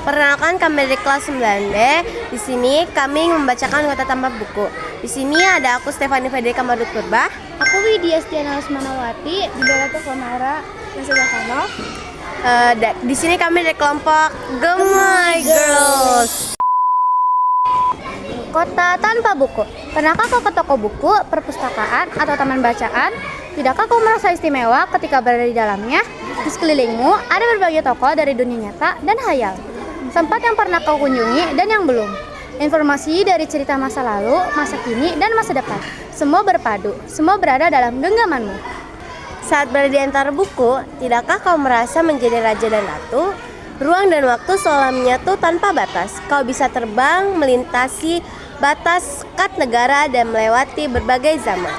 Perkenalkan, kami dari kelas 9B. Di sini kami membacakan nota tanpa buku. Di sini ada aku Stefani Fedrika Madut Purba. Aku Widya Stiana Lesmanawati, di Dalato Komara, Nasabakano. Di sini kami dari kelompok Gemoy Girls. Kota tanpa buku. Pernahkah kau ke toko buku, perpustakaan, atau taman bacaan? Tidakkah kau merasa istimewa ketika berada di dalamnya? Di sekelilingmu ada berbagai toko dari dunia nyata dan hayal. Tempat yang pernah kau kunjungi dan yang belum. Informasi dari cerita masa lalu, masa kini, dan masa depan. Semua berpadu, semua berada dalam genggamanmu. Saat berada di antara buku, tidakkah kau merasa menjadi raja dan ratu? Ruang dan waktu seolah menyatu tanpa batas. Kau bisa terbang, melintasi batas sekat negara dan melewati berbagai zaman.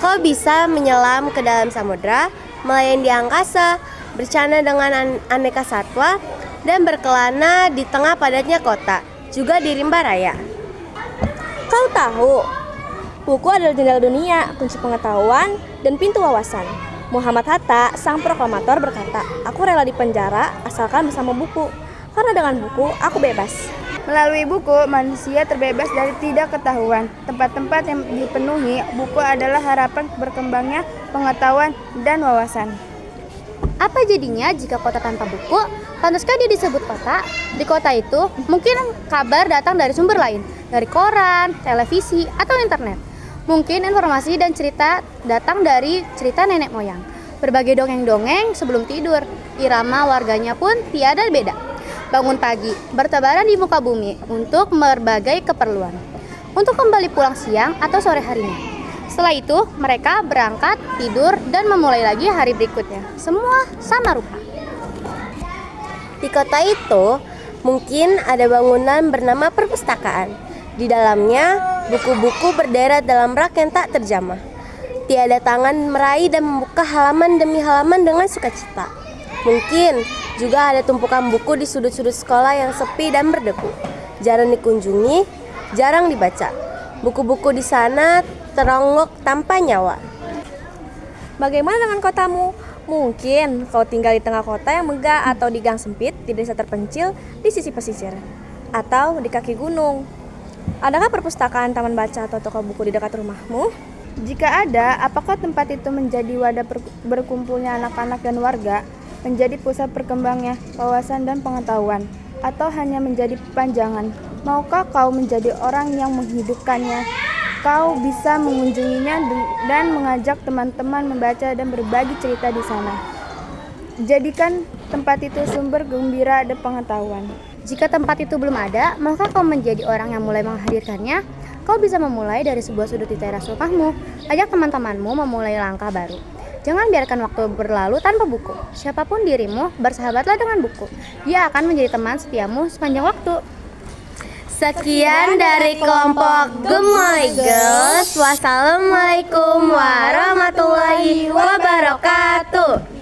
Kau bisa menyelam ke dalam samudra, melayang di angkasa, bercanda dengan aneka satwa, dan berkelana di tengah padatnya kota, juga di rimba raya. Kau tahu, buku adalah jendela dunia, kunci pengetahuan, dan pintu wawasan. Muhammad Hatta, sang proklamator berkata, "Aku rela dipenjara asalkan bersama buku, karena dengan buku aku bebas." Melalui buku, manusia terbebas dari tidak ketahuan. Tempat-tempat yang dipenuhi buku adalah harapan berkembangnya pengetahuan dan wawasan. Apa jadinya jika kota tanpa buku? Pantaskah dia disebut kota? Di kota itu, mungkin kabar datang dari sumber lain, dari koran, televisi, atau internet. Mungkin informasi dan cerita datang dari cerita nenek moyang. Berbagai dongeng-dongeng sebelum tidur. Irama warganya pun tiada beda. Bangun pagi, bertebaran di muka bumi untuk berbagai keperluan. Untuk kembali pulang siang atau sore harinya. Setelah itu, mereka berangkat, tidur, dan memulai lagi hari berikutnya. Semua sama rupa. Di kota itu, mungkin ada bangunan bernama perpustakaan. Di dalamnya, buku-buku berderet dalam rak yang tak terjamah. Tiada tangan meraih dan membuka halaman demi halaman dengan sukacita. Mungkin juga ada tumpukan buku di sudut-sudut sekolah yang sepi dan berdebu. Jarang dikunjungi, jarang dibaca. Buku-buku di sana teronggok tanpa nyawa. Bagaimana dengan kotamu? Mungkin kau tinggal di tengah kota yang megah atau di gang sempit di desa terpencil di sisi pesisir atau di kaki gunung. Adakah perpustakaan, taman baca, atau toko buku di dekat rumahmu? Jika ada, apakah tempat itu menjadi wadah berkumpulnya anak-anak dan warga, menjadi pusat berkembangnya wawasan dan pengetahuan, atau hanya menjadi panjangan? Maukah kau menjadi orang yang menghidupkannya? Kau bisa mengunjunginya dan mengajak teman-teman membaca dan berbagi cerita di sana. Jadikan tempat itu sumber gembira dan pengetahuan. Jika tempat itu belum ada, maka kau menjadi orang yang mulai menghadirkannya. Kau bisa memulai dari sebuah sudut di teras rumahmu. Ajak teman-temanmu memulai langkah baru. Jangan biarkan waktu berlalu tanpa buku. Siapapun dirimu, bersahabatlah dengan buku. Dia akan menjadi teman setiamu sepanjang waktu. Sekian dari kelompok Gemoy Girls. Wassalamualaikum warahmatullahi wabarakatuh.